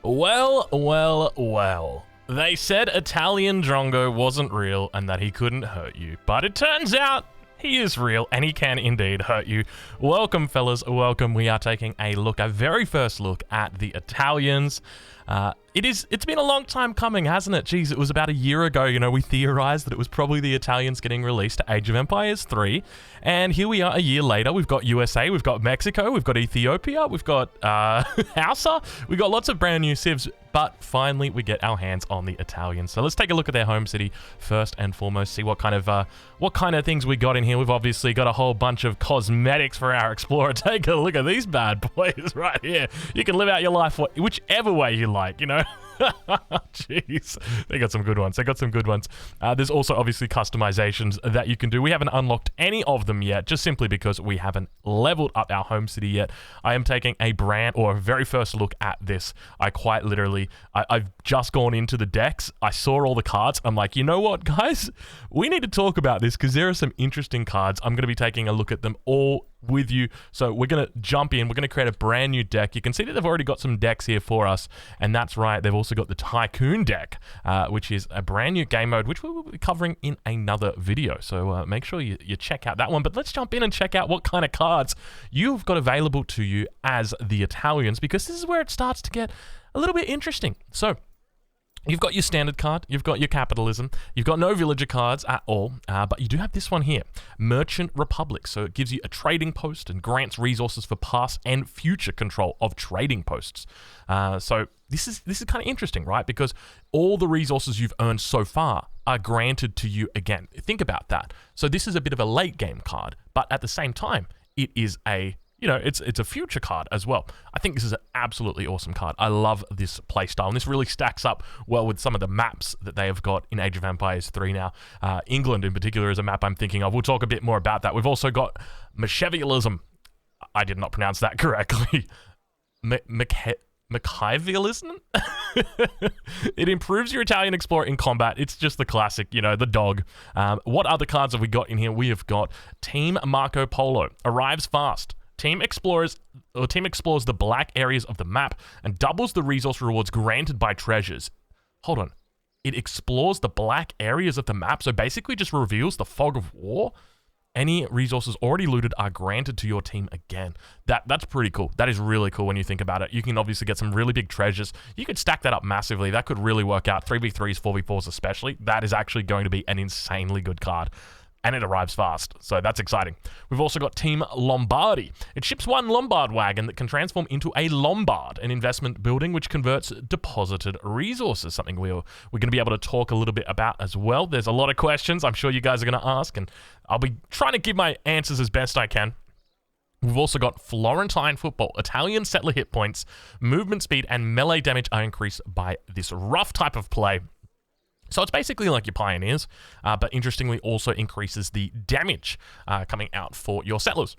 Well, well, well. They said Italian Drongo wasn't real and that he couldn't hurt you, but it turns out he is real and he can indeed hurt you. Welcome, fellas, welcome. We are taking a very first look at the Italians. It's been a long time coming, hasn't it? Jeez, it was about a year ago, we theorized that it was probably the Italians getting released to Age of Empires 3. And here we are a year later. We've got USA, we've got Mexico, we've got Ethiopia, we've got Hausa. We've got lots of brand new civs, but finally we get our hands on the Italians. So let's take a look at their home city first and foremost, see what kind of things we got in here. We've obviously got a whole bunch of cosmetics for our explorer. Take a look at these bad boys right here. You can live out your life whichever way you like, Jeez, they got some good ones. There's also obviously customizations that you can do. We haven't unlocked any of them yet, just simply because we haven't leveled up our home city yet. I am taking a very first look at this. I quite literally, I've just gone into the decks. I saw all the cards. I'm like, you know what, guys? We need to talk about this because there are some interesting cards. I'm going to be taking a look at them all with you. So we're going to jump in. We're going to create a brand new deck. You can see that they've already got some decks here for us. And that's right. They've also got the Tycoon deck, which is a brand new game mode, which we will be covering in another video. So make sure you check out that one. But let's jump in and check out what kind of cards you've got available to you as the Italians, because this is where it starts to get a little bit interesting. So you've got your standard card, you've got your capitalism, you've got no villager cards at all, but you do have this one here, Merchant Republic. So it gives you a trading post and grants resources for past and future control of trading posts. So this is kind of interesting, right? Because all the resources you've earned so far are granted to you again. Think about that. So this is a bit of a late game card, but at the same time, it is it's a future card as well. I think this is an absolutely awesome card. I love this playstyle, and this really stacks up well with some of the maps that they have got in Age of Empires 3 now. England in particular is a map I'm thinking of. We'll talk a bit more about that. We've also got Machiavellism. I did not pronounce that correctly. Machiavellism? It improves your Italian explorer in combat. It's just the classic, the dog. What other cards have we got in here? We have got Team Marco Polo. Arrives fast. Team explores the black areas of the map and doubles the resource rewards granted by treasures. Hold on. It explores the black areas of the map, so basically just reveals the fog of war. Any resources already looted are granted to your team again. That's pretty cool. That is really cool when you think about it. You can obviously get some really big treasures. You could stack that up massively. That could really work out. 3v3s, 4v4s especially. That is actually going to be an insanely good card. And it arrives fast, so that's exciting. We've also got Team Lombardi. It ships one Lombard wagon that can transform into a Lombard, an investment building which converts deposited resources, something we're going to be able to talk a little bit about as well. There's a lot of questions I'm sure you guys are going to ask, and I'll be trying to give my answers as best I can. We've also got Florentine football. Italian settler hit points, movement speed, and melee damage are increased by this rough type of play. So it's basically like your pioneers, but interestingly also increases the damage coming out for your settlers.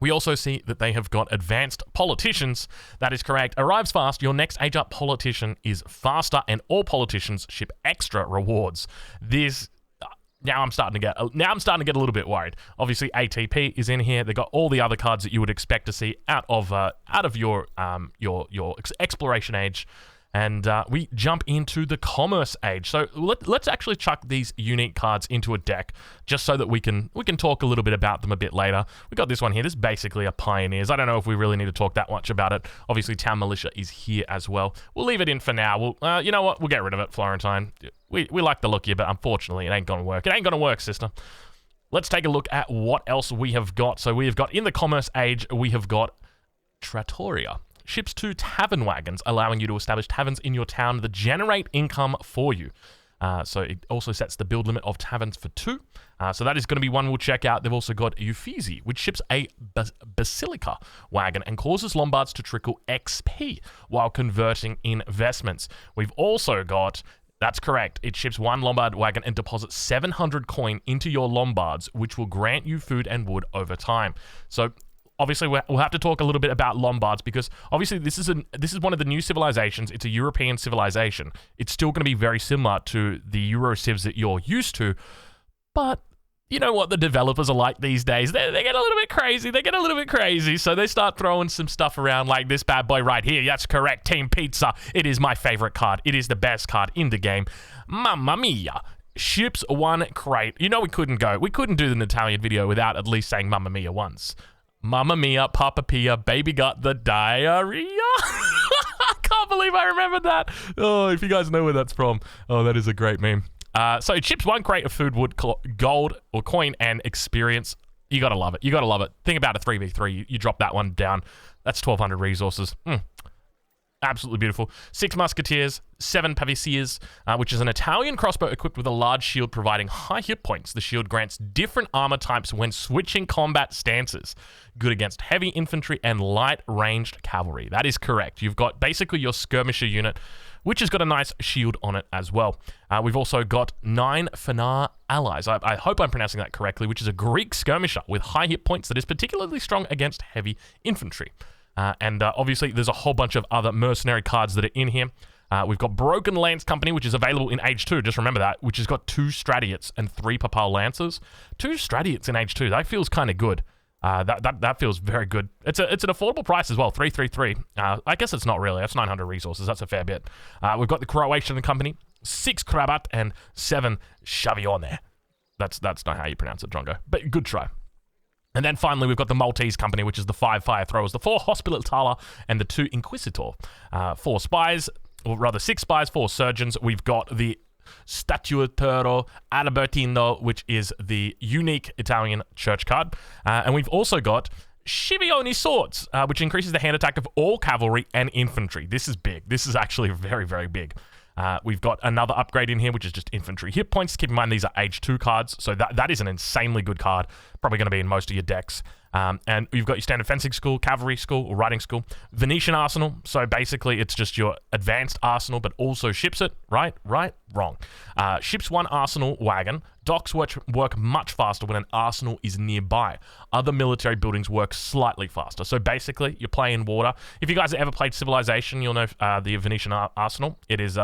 We also see that they have got advanced politicians. That is correct. Arrives fast. Your next age up politician is faster, and all politicians ship extra rewards. Now I'm starting to get a little bit worried. Obviously, ATP is in here. They've got all the other cards that you would expect to see out of your exploration age. And we jump into the commerce age. So let's actually chuck these unique cards into a deck just so that we can talk a little bit about them a bit later. We got this one here. This is basically a pioneers. I don't know if we really need to talk that much about it. Obviously, Town Militia is here as well. We'll leave it in for now. You know what? We'll get rid of it, Florentine. We like the look here, but unfortunately, it ain't going to work. It ain't going to work, sister. Let's take a look at what else we have got. So we have got, in the commerce age, we have got Trattoria. Ships 2 tavern wagons, allowing you to establish taverns in your town that generate income for you. So it also sets the build limit of taverns for 2. So that is going to be one we'll check out. They've also got Uffizi, which ships a Basilica wagon and causes Lombards to trickle XP while converting investments. We've also got... That's correct. It ships one Lombard wagon and deposits 700 coin into your Lombards, which will grant you food and wood over time. So... Obviously, we'll have to talk a little bit about Lombards because obviously this is one of the new civilizations. It's a European civilization. It's still going to be very similar to the Euro civs that you're used to, but You know what the developers are like these days. They get a little bit crazy. They get a little bit crazy. So they start throwing some stuff around like this bad boy right here. That's correct. Team Pizza. It is my favorite card. It is the best card in the game. Mamma mia. Ships one crate. You know we couldn't do an Italian video without at least saying Mamma mia once. Mamma mia, Papa Pia, baby got the diarrhea. I can't believe I remembered that. Oh, if you guys know where that's from. Oh, that is a great meme. So it ships one crate of food, wood, gold, or coin, and experience. You gotta love it. You gotta love it. Think about a 3v3. You drop that one down. That's 1,200 resources. Absolutely beautiful. 6 musketeers, 7 pavesiers, which is an Italian crossbow equipped with a large shield providing high hit points. The shield grants different armor types when switching combat stances. Good against heavy infantry and light ranged cavalry. That is correct. You've got basically your skirmisher unit, which has got a nice shield on it as well. We've also got 9 Fenar allies. I hope I'm pronouncing that correctly, which is a Greek skirmisher with high hit points that is particularly strong against heavy infantry. And obviously, there's a whole bunch of other mercenary cards that are in here. We've got Broken Lance Company, which is available in Age 2. Just remember that, which has got 2 Stradiots and 3 Papal Lancers. 2 Stradiots in Age 2. That feels kind of good. That feels very good. It's an affordable price as well, 333. I guess it's not really. That's 900 resources. That's a fair bit. We've got the Croatian Company, 6 Krabat, and 7 Shavione. That's not how you pronounce it, Drongo. But good try. And then finally, we've got the Maltese Company, which is the 5 Fire Throwers, the 4 Hospitaller, and the 2 Inquisitor. 4 spies, or rather 6 spies, 4 surgeons. We've got the Statuatore Albertino, which is the unique Italian church card. And we've also got Scipione Swords, which increases the hand attack of all cavalry and infantry. This is big. This is actually very, very big. We've got another upgrade in here, which is just infantry hit points. Keep in mind, these are Age 2 cards, so that is an insanely good card. Probably going to be in most of your decks. And you've got your standard fencing school, cavalry school, or riding school. Venetian arsenal, so basically it's just your advanced arsenal, but also ships it. Right, wrong. Ships one arsenal wagon. Docks work much faster when an arsenal is nearby. Other military buildings work slightly faster. So basically, you're playing water. If you guys have ever played Civilization, you'll know the Venetian arsenal. It is,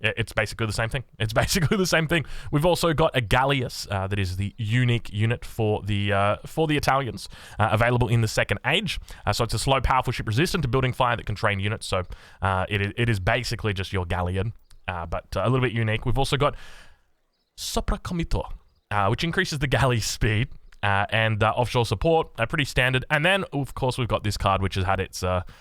it's basically the same thing. It's basically the same thing. We've also got a Gallius, that is the unique unit for the Italians, available in the Second Age. So it's a slow, powerful ship resistant to building fire that can train units. So it is basically just your galleon, but a little bit unique. We've also got Sopracomito, which increases the galley speed and offshore support. Pretty standard. And then, of course, we've got this card, which has had its interface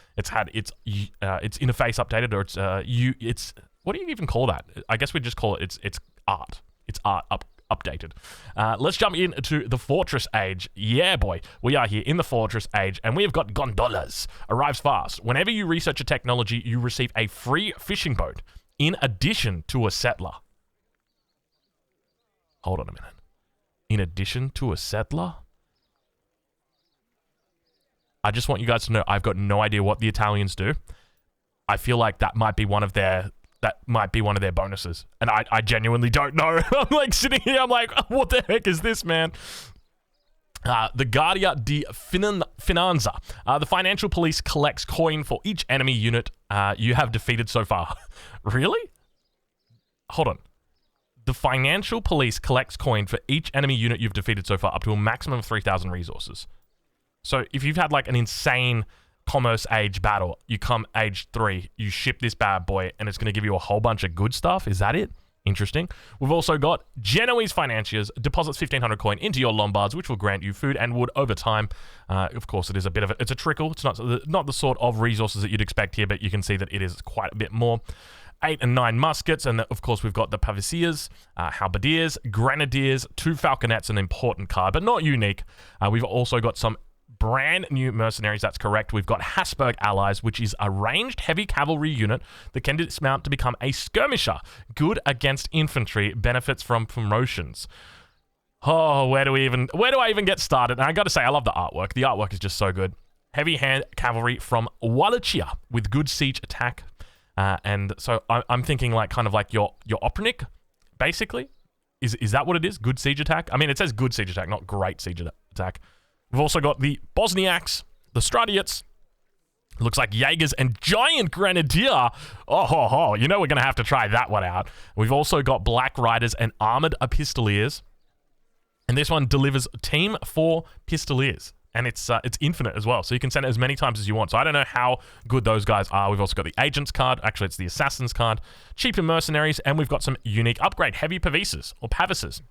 updated, or it's what do you even call that? I guess we just call it its art. It's art updated. Let's jump into the Fortress Age. Yeah, boy. We are here in the Fortress Age, and we have got gondolas. Arrives fast. Whenever you research a technology, you receive a free fishing boat in addition to a settler. Hold on a minute. In addition to a settler? I just want you guys to know I've got no idea what the Italians do. I feel like that might be one of their bonuses. And I genuinely don't know. I'm like sitting here, I'm like, what the heck is this, man? The Guardia di Finanza. The financial police collects coin for each enemy unit you have defeated so far. Really? Hold on. The financial police collects coin for each enemy unit you've defeated so far, up to a maximum of 3,000 resources. So if you've had like an insane Commerce Age battle, you come Age 3, you ship this bad boy, and it's going to give you a whole bunch of good stuff. Is that it? Interesting. We've also got Genoese Financiers deposits 1,500 coin into your Lombards, which will grant you food and wood over time. Of course, it is a bit of it's a trickle. It's not the sort of resources that you'd expect here, but you can see that it is quite a bit more. 8 and 9 muskets, and of course we've got the pavesiers, halberdiers, grenadiers, 2 falconets, an important card, but not unique. We've also got some brand new mercenaries. That's correct. We've got Habsburg allies, which is a ranged heavy cavalry unit that can dismount to become a skirmisher. Good against infantry, benefits from promotions. Oh, where do I even get started? And I got to say, I love the artwork. The artwork is just so good. Heavy hand cavalry from Wallachia with good siege attack. And so I'm thinking like kind of like your Opernik, basically. Is that what it is? Good siege attack? I mean, it says good siege attack, not great siege attack. We've also got the Bosniaks, the Stradiots. Looks like Jaegers and Giant Grenadier. You know we're going to have to try that one out. We've also got Black Riders and Armored Epistoliers. And this one delivers Team 4 Pistoliers. And it's infinite as well, so you can send it as many times as you want. So I don't know how good those guys are. We've also got the Agents card. Actually, it's the Assassins card. Cheaper Mercenaries, and we've got some unique upgrade. Heavy Pavises, or Pavises.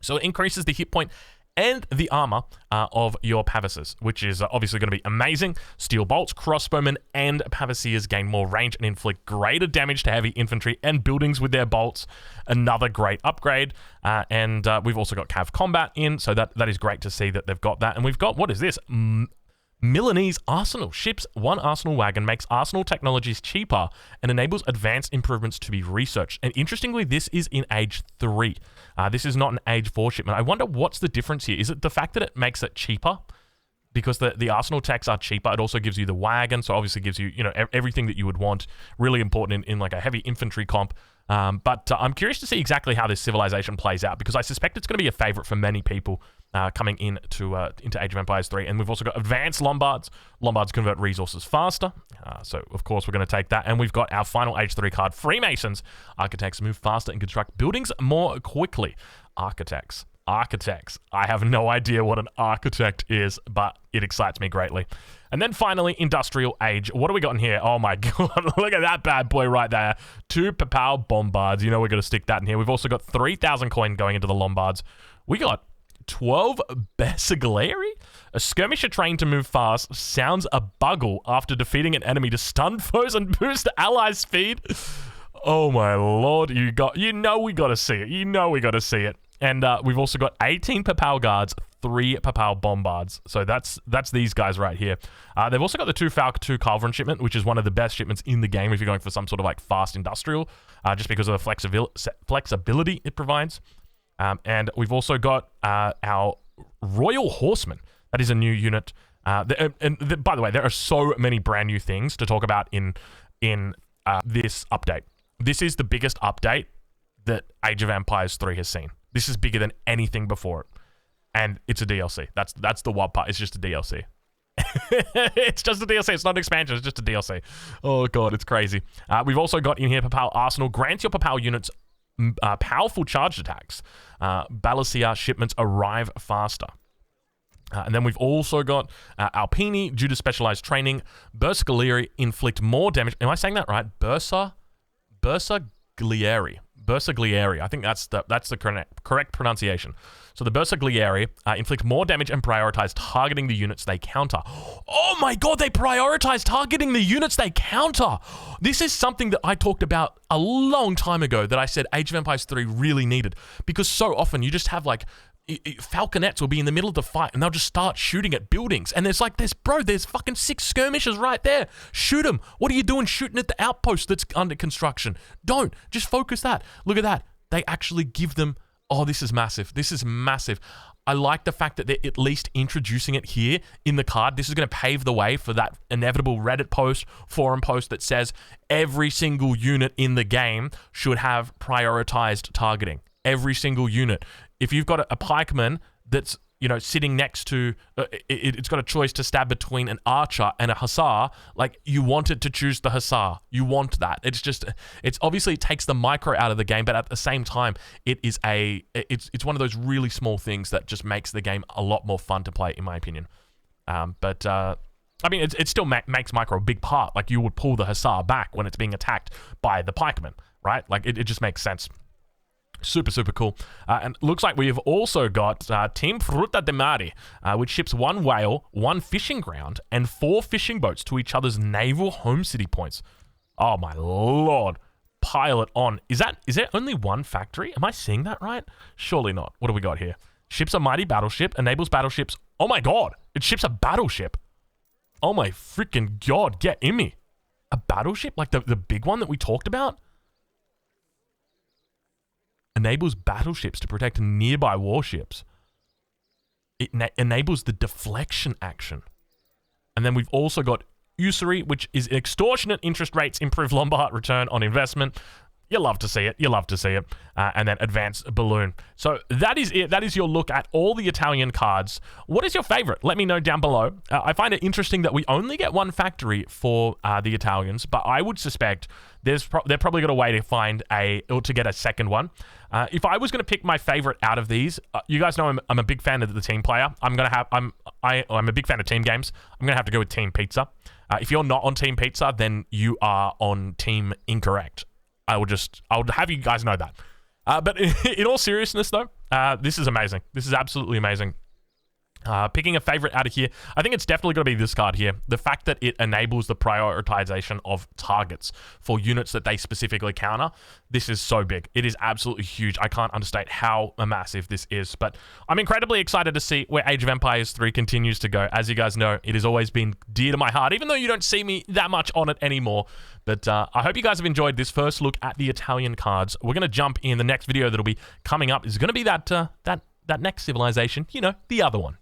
So it increases the hit point and the armor of your Pavises, which is obviously going to be amazing. Steel Bolts, Crossbowmen, and Pavisiers gain more range and inflict greater damage to heavy infantry and buildings with their bolts. Another great upgrade. And we've also got Cav Combat in, so that is great to see that they've got that. And we've got, what is this? Milanese Arsenal. Ships one Arsenal wagon, makes Arsenal technologies cheaper, and enables advanced improvements to be researched. And interestingly, this is in Age 3. This is not an Age 4 shipment. I wonder what's the difference here. Is it the fact that it makes it cheaper? Because the Arsenal techs are cheaper. It also gives you the wagon, so obviously gives you, everything that you would want. Really important in like a heavy infantry comp. But I'm curious to see exactly how this civilization plays out, because I suspect it's going to be a favorite for many people coming into Age of Empires 3. And we've also got advanced Lombards. Lombards convert resources faster. So, of course, we're going to take that. And we've got our final Age 3 card, Freemasons. Architects move faster and construct buildings more quickly. Architects. I have no idea what an architect is, but it excites me greatly. And then finally, Industrial Age. What do we got in here? Oh my god, look at that bad boy right there. 2 Papal Bombards. We're going to stick that in here. We've also got 3,000 coin going into the Lombards. We got 12 Bersaglieri? A skirmisher trained to move fast, sounds a bugle after defeating an enemy to stun foes and boost allies' speed. Oh my lord, we got to see it. And we've also got 18 Papal Guards, 3 Papal Bombards. So that's these guys right here. They've also got the 2 Falcon 2 Culverin shipment, which is one of the best shipments in the game if you're going for some sort of like fast industrial, just because of the flexibility it provides. And we've also got our Royal Horsemen. That is a new unit. By the way, there are so many brand new things to talk about in this update. This is the biggest update that Age of Empires 3 has seen. This is bigger than anything before it. And it's a DLC. That's the wild part. It's just a DLC. It's just a DLC. It's not an expansion. It's just a DLC. Oh, God. It's crazy. We've also got in here Papal Arsenal. Grants your Papal units powerful charged attacks. Balasia shipments arrive faster. And then we've also got Alpini, due to specialized training. Bersaglieri inflict more damage. Am I saying that right? Bersaglieri. I think that's the correct pronunciation. So the Bersaglieri inflict more damage and prioritize targeting the units they counter. Oh my god, they prioritize targeting the units they counter! This is something that I talked about a long time ago that I said Age of Empires 3 really needed. Because so often you just have like falconets will be in the middle of the fight and they'll just start shooting at buildings, and there's fucking 6 skirmishers right there. Shoot them. What are you doing shooting at the outpost that's under construction? Don't. Just focus that. Look at that. They actually give them, oh, this is massive. I like the fact that they're at least introducing it here in the card. This is going to pave the way for that inevitable Reddit post, forum post that says every single unit in the game should have prioritized targeting. Every single unit. If you've got a pikeman that's, sitting next to, it's got a choice to stab between an archer and a hussar, like, you want it to choose the hussar. You want that. It's obviously, it takes the micro out of the game, but at the same time, it's one of those really small things that just makes the game a lot more fun to play, in my opinion. It still makes micro a big part. Like, you would pull the hussar back when it's being attacked by the pikeman, right? Like, it just makes sense. Super, super cool. And looks like we have also got Team Fruta de Mare, which ships 1 whale, 1 fishing ground, and 4 fishing boats to each other's naval home city points. Oh my lord. Pile it on. Is there only 1 factory? Am I seeing that right? Surely not. What do we got here? Ships a mighty battleship, enables battleships. Oh my god. It ships a battleship. Oh my freaking god. Get in me. A battleship? Like the big one that we talked about? Enables battleships to protect nearby warships. It enables the deflection action. And then we've also got usury, which is extortionate interest rates, improve Lombard return on investment. You love to see it. You love to see it. And then Advanced Balloon. So that is it. That is your look at all the Italian cards. What is your favorite? Let me know down below. I find it interesting that we only get one factory for the Italians, but I would suspect they're probably got a way to find to get a second one. If I was going to pick my favorite out of these, you guys know I'm a big fan of the team player. I'm a big fan of team games. I'm gonna have to go with Team Pizza. If you're not on Team Pizza, then you are on Team Incorrect. I'll have you guys know that. But in all seriousness, though, this is amazing. This is absolutely amazing. Picking a favorite out of here, I think it's definitely going to be this card here. The fact that it enables the prioritization of targets for units that they specifically counter. This is so big. It is absolutely huge. I can't understate how massive this is. But I'm incredibly excited to see where Age of Empires 3 continues to go. As you guys know, it has always been dear to my heart, even though you don't see me that much on it anymore. But I hope you guys have enjoyed this first look at the Italian cards. We're going to jump in. The next video that'll be coming up is going to be that next civilization, you know, the other one.